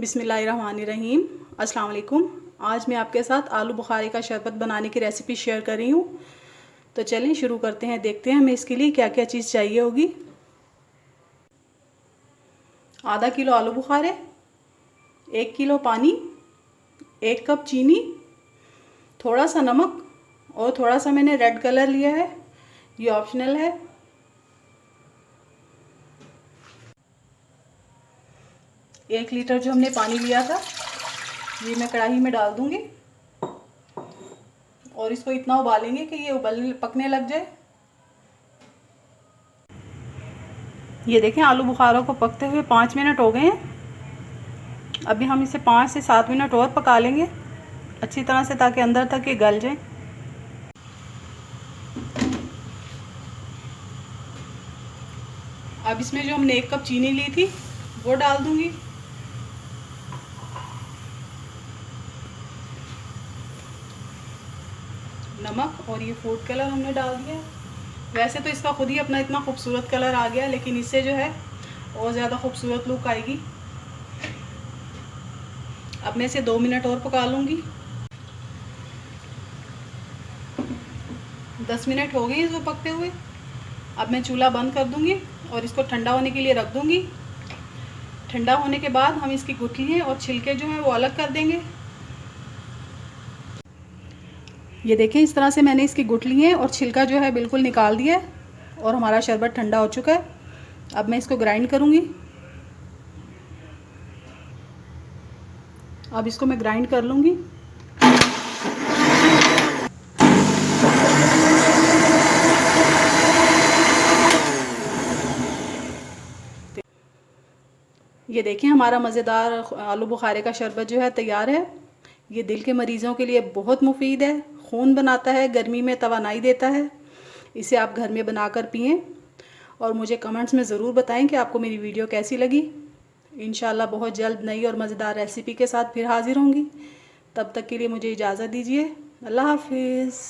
बिस्मिल्लाहिर्रहमानिर्रहीम। अस्सलाम वालेकुम। आज मैं आपके साथ आलू बुखारे का शरबत बनाने की रेसिपी शेयर कर रही हूँ। तो चलिए शुरू करते हैं। देखते हैं हमें इसके लिए क्या क्या चीज़ चाहिए होगी। आधा किलो आलू बुखारे, 1 किलो पानी, 1 कप चीनी, थोड़ा सा नमक और थोड़ा सा मैंने रेड कलर लिया है, ये ऑप्शनल है। 1 लीटर जो हमने पानी लिया था ये मैं कढ़ाई में डाल दूंगी और इसको इतना उबालेंगे कि ये पकने लग जाए। ये देखें आलू बुखारों को पकते हुए 5 मिनट हो गए हैं। अभी हम इसे 5 से 7 मिनट और पका लेंगे अच्छी तरह से, ताकि अंदर तक ये गल जाए। अब इसमें जो हमने 1 कप चीनी ली थी वो डाल दूंगी। नमक और ये फूड कलर हमने डाल दिया। वैसे तो इसका खुद ही अपना इतना खूबसूरत कलर आ गया, लेकिन इससे जो है और ज़्यादा खूबसूरत लुक आएगी। अब मैं इसे 2 मिनट और पका लूँगी। 10 मिनट हो गए इसको पकते हुए। अब मैं चूल्हा बंद कर दूँगी और इसको ठंडा होने के लिए रख दूँगी। ठंडा होने के बाद हम इसकी गुठलियाँ और छिलके जो हैं वो अलग कर देंगे। ये देखें इस तरह से मैंने इसकी गुठलियाँ और छिलका जो है बिल्कुल निकाल दिया है और हमारा शरबत ठंडा हो चुका है। अब मैं इसको ग्राइंड करूँगी। अब इसको मैं ग्राइंड कर लूँगी। ये देखें हमारा मज़ेदार आलू बुखारे का शरबत जो है तैयार है। ये दिल के मरीज़ों के लिए बहुत मुफीद है, खून बनाता है, गर्मी में तवानाई देता है। इसे आप घर में बनाकर पिएं और मुझे कमेंट्स में ज़रूर बताएं कि आपको मेरी वीडियो कैसी लगी। इंशाल्लाह बहुत जल्द नई और मज़ेदार रेसिपी के साथ फिर हाज़िर होंगी। तब तक के लिए मुझे इजाज़त दीजिए। अल्लाह हाफिज़।